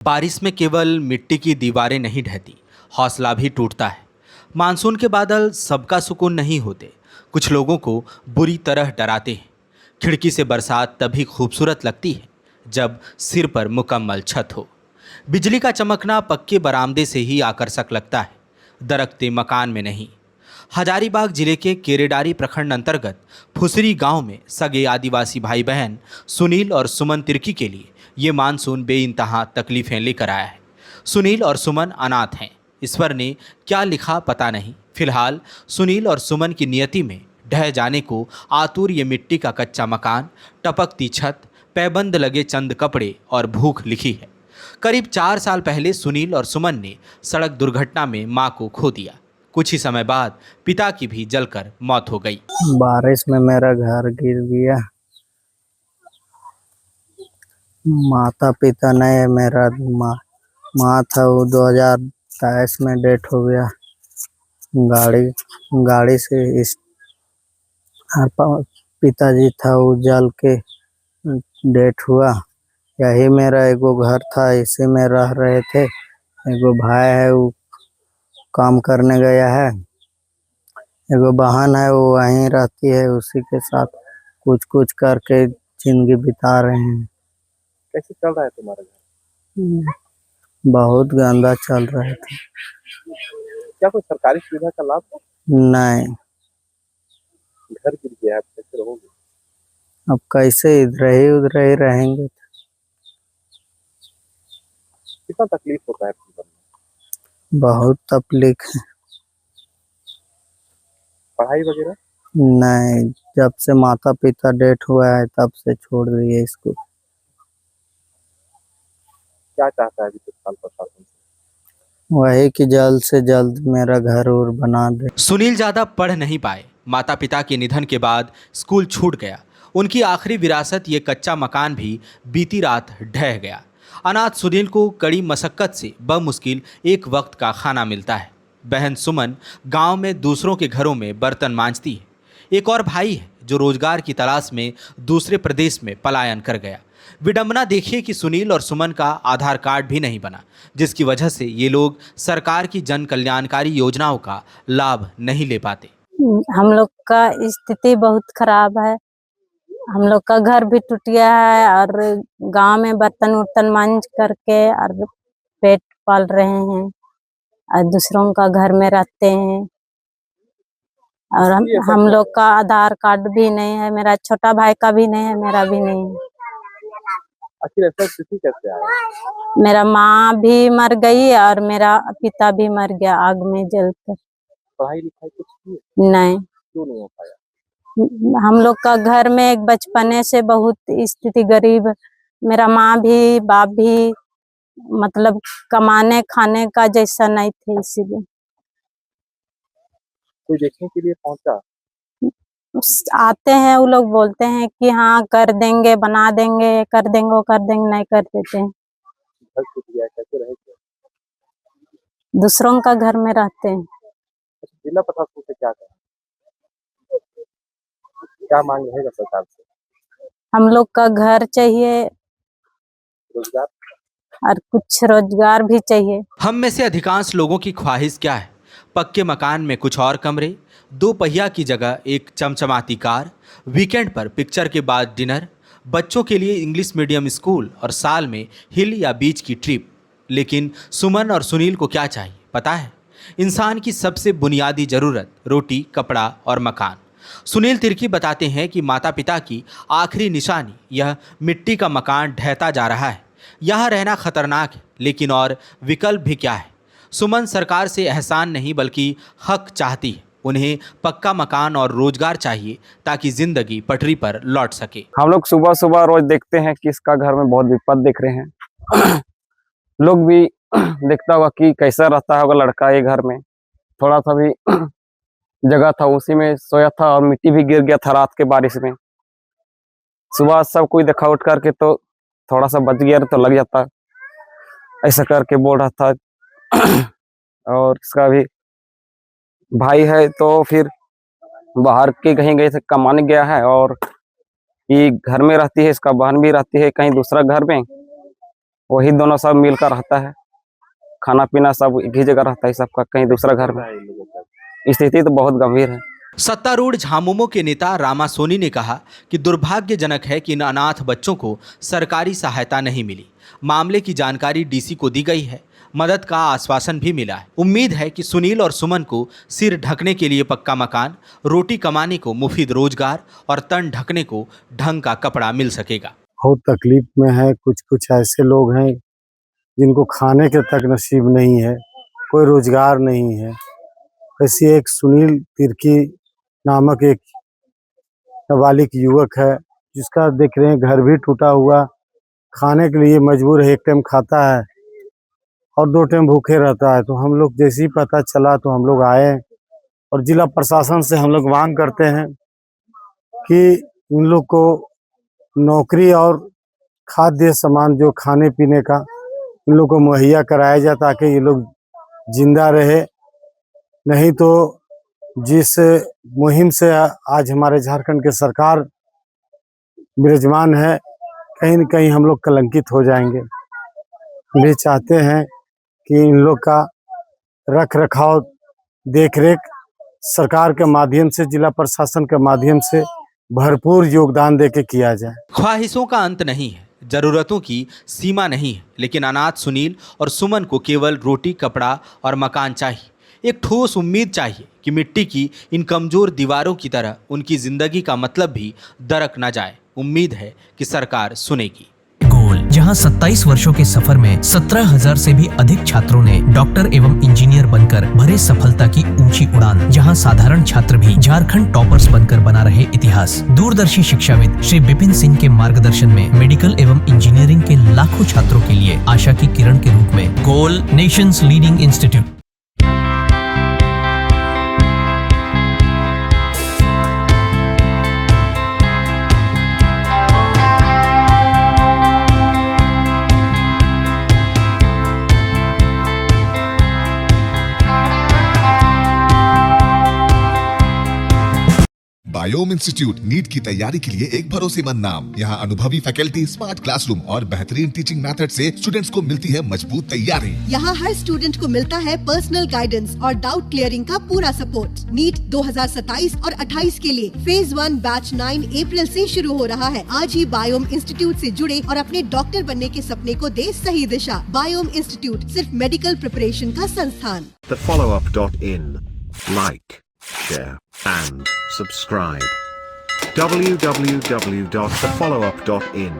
बारिश में केवल मिट्टी की दीवारें नहीं ढहती, हौसला भी टूटता है। मानसून के बादल सबका सुकून नहीं होते, कुछ लोगों को बुरी तरह डराते हैं। खिड़की से बरसात तभी खूबसूरत लगती है जब सिर पर मुकम्मल छत हो। बिजली का चमकना पक्के बरामदे से ही आकर्षक लगता है, दरकते मकान में नहीं। हजारीबाग जिले के केरेडारी प्रखंड अंतर्गत फुसरी गांव में सगे आदिवासी भाई बहन सुनील और सुमन तिर्की के लिए ये मानसून बेइंतहा तकलीफें लेकर आया है। सुनील और सुमन अनाथ हैं। ईश्वर ने क्या लिखा पता नहीं। फिलहाल सुनील और सुमन की नियति में ढह जाने को आतुर ये मिट्टी का कच्चा मकान, टपकती छत, पैबंद लगे चंद कपड़े और भूख लिखी है। करीब 4 साल पहले सुनील और सुमन ने सड़क दुर्घटना में मां को खो दिया। कुछ ही समय बाद पिता की भी जलकर मौत हो गई। बारिश में मेरा घर गिर गया। माता पिता नहीं है, मेरा माँ था, वो 2023 में डेथ हो गया। गाड़ी से इस पिताजी था, वो जल के डेथ हुआ। यही मेरा एगो घर था, इसी में रह रहे थे। एगो भाई है, वो काम करने गया है। एगो बहन है, वो वहीं रहती है, उसी के साथ कुछ कुछ करके जिंदगी बिता रहे हैं। कैसे चल रहा है तुम्हारा घर? बहुत गंदा चल रहा था। क्या कोई सरकारी सुविधा का लाभ है? नहीं। घर गिर गया है, कैसे रहोगे? अब कैसे उधर ही रहेंगे। कितना तकलीफ होता है जीवन में? बहुत तकलीफ है। पढ़ाई वगैरह? नहीं, जब से माता पिता डेथ हुआ है तब से छोड़ दिए इसको। क्या चाहता है अभी तत्काल प्रशासन से? वही कि जल्द से जल्द मेरा घर और बना दे। सुनील ज्यादा पढ़ नहीं पाए। माता पिता के निधन के बाद स्कूल छूट गया। उनकी आखिरी विरासत ये कच्चा मकान भी बीती रात ढह गया। अनाथ सुनील को कड़ी मशक्कत से बमुश्किल एक वक्त का खाना मिलता है। बहन सुमन गांव में दूसरों के घरों में बर्तन मांजती है। एक और भाई है जो रोजगार की तलाश में दूसरे प्रदेश में पलायन कर गया। विडंबना देखिए कि सुनील और सुमन का आधार कार्ड भी नहीं बना, जिसकी वजह से ये लोग सरकार की जन कल्याणकारी योजनाओं का लाभ नहीं ले पाते। हम लोग का स्थिति बहुत खराब है। हम लोग का घर भी टूट गया है और गांव में बर्तन उर्तन मांज करके और पेट पाल रहे हैं और दूसरों का घर में रहते हैं। और हम लोग का आधार कार्ड भी नहीं है, मेरा छोटा भाई का भी नहीं है, मेरा भी नहीं है। आखिर ऐसा स्थिति कैसे आया? मेरा माँ भी मर गई और मेरा पिता भी मर गया आग में जलकर। पढ़ाई लिखाई कुछ की? नहीं। क्यों नहीं हो पाया? हम लोग का घर में एक बचपने से बहुत स्थिति गरीब। मेरा माँ भी बाप भी मतलब कमाने खाने का जैसा नहीं थे, इसीलिए। कोई देखने के लिए पहुंचा? आते हैं वो लोग, बोलते हैं कि हाँ कर देंगे, बना देंगे, कर देंगे, वो कर देंगे, नहीं कर देते हैं। घर टूट गया है, कैसे रहेंगे? दूसरों का घर में रहते हैं। जिला प्रशासन से क्या करें? क्या मांग रहेगा सरकार से? हम लोग का घर चाहिए रोजगार और कुछ रोजगार भी चाहिए। हम में से अधिकांश लोगों की ख्वाहिश क्या है? पक्के मकान में कुछ और कमरे, 2 पहिया की जगह एक चमचमाती कार, वीकेंड पर पिक्चर के बाद डिनर, बच्चों के लिए इंग्लिश मीडियम स्कूल और साल में हिल या बीच की ट्रिप। लेकिन सुमन और सुनील को क्या चाहिए पता है? इंसान की सबसे बुनियादी ज़रूरत रोटी, कपड़ा और मकान। सुनील तिर्की बताते हैं कि माता पिता की आखिरी निशानी यह मिट्टी का मकान ढहता जा रहा है। यहाँ रहना खतरनाक है, लेकिन और विकल्प भी क्या है? सुमन सरकार से एहसान नहीं बल्कि हक चाहती है। उन्हें पक्का मकान और रोजगार चाहिए ताकि जिंदगी पटरी पर लौट सके। हम लोग सुबह सुबह रोज देखते हैं कि इसका घर में बहुत विपद देख रहे हैं। लोग भी देखता होगा कि कैसा रहता होगा लड़का ये घर में। थोड़ा सा भी जगह था उसी में सोया था और मिट्टी भी गिर गया था रात के बारिश में। सुबह सब कोई देखा उठ करके तो थोड़ा सा बच गया तो लग जाता, ऐसा करके बोल रहा था। और इसका भी भाई है तो फिर बाहर के कहीं गए थे, कमाने गया है, और ये घर में रहती है, इसका बहन भी रहती है कहीं दूसरा घर में। वही दोनों सब मिलकर रहता है, खाना पीना सब एक ही जगह रहता है सबका, कहीं दूसरा घर में। इन लोगों का स्थिति तो बहुत गंभीर है। सत्तारूढ़ झामुमो के नेता रामा सोनी ने कहा कि दुर्भाग्यजनक है कि इन अनाथ बच्चों को सरकारी सहायता नहीं मिली। मामले की जानकारी डीसी को दी गई है, मदद का आश्वासन भी मिला है। उम्मीद है कि सुनील और सुमन को सिर ढकने के लिए पक्का मकान, रोटी कमाने को मुफीद रोजगार और तन ढकने को ढंग का कपड़ा मिल सकेगा। बहुत तकलीफ में है। कुछ कुछ ऐसे लोग हैं जिनको खाने के तक नसीब नहीं है, कोई रोजगार नहीं है। ऐसी एक सुनील तिर्की नामक एक नाबालिग युवक है जिसका देख रहे हैं घर भी टूटा हुआ, खाने के लिए मजबूर है, एक टाइम खाता है और 2 टाइम भूखे रहता है। तो हम लोग जैसे ही पता चला तो हम लोग आए और जिला प्रशासन से हम लोग मांग करते हैं कि इन लोग को नौकरी और खाद्य सामान जो खाने पीने का इन लोग को मुहैया कराया जाए ताकि ये लोग जिंदा रहे। नहीं तो जिस मुहिम से आज हमारे झारखंड की सरकार विराजमान है, कहीं न कहीं हम लोग कलंकित हो जाएंगे। भी चाहते हैं कि इन लोग का रख रखाव, देख रेख सरकार के माध्यम से, जिला प्रशासन के माध्यम से भरपूर योगदान देके किया जाए। ख्वाहिशों का अंत नहीं है, जरूरतों की सीमा नहीं है, लेकिन अनाथ सुनील और सुमन को केवल रोटी, कपड़ा और मकान चाहिए। एक ठोस उम्मीद चाहिए कि मिट्टी की इन कमजोर दीवारों की तरह उनकी जिंदगी का मतलब भी दरक न जाए। उम्मीद है कि सरकार सुनेगी। गोल, जहां 27 वर्षों के सफर में 17,000 से भी अधिक छात्रों ने डॉक्टर एवं इंजीनियर बनकर भरे सफलता की ऊंची उड़ान, जहां साधारण छात्र भी झारखंड टॉपर्स बनकर बना रहे इतिहास। दूरदर्शी शिक्षाविद श्री विपिन सिंह के मार्गदर्शन में मेडिकल एवं इंजीनियरिंग के लाखों छात्रों के लिए आशा की किरण के रूप में गोल, nation's leading institute. Biome institute NEET की तैयारी के लिए एक भरोसेमंद नाम। यहाँ अनुभवी फैकल्टी, स्मार्ट क्लासरूम और बेहतरीन टीचिंग मेथड से स्टूडेंट्स को मिलती है मजबूत तैयारी। यहाँ हर स्टूडेंट को मिलता है पर्सनल गाइडेंस और डाउट क्लियरिंग का पूरा सपोर्ट। नीट 2027 और 28 के लिए फेज 1 बैच 9 अप्रैल से शुरू हो रहा है। आज ही बायोम इंस्टीट्यूट से जुड़े और अपने डॉक्टर बनने के सपने को दे सही दिशा। बायोम इंस्टीट्यूट सिर्फ मेडिकल प्रिपरेशन का संस्थान। thefollowup.in. Like, share and subscribe. www.thefollowup.in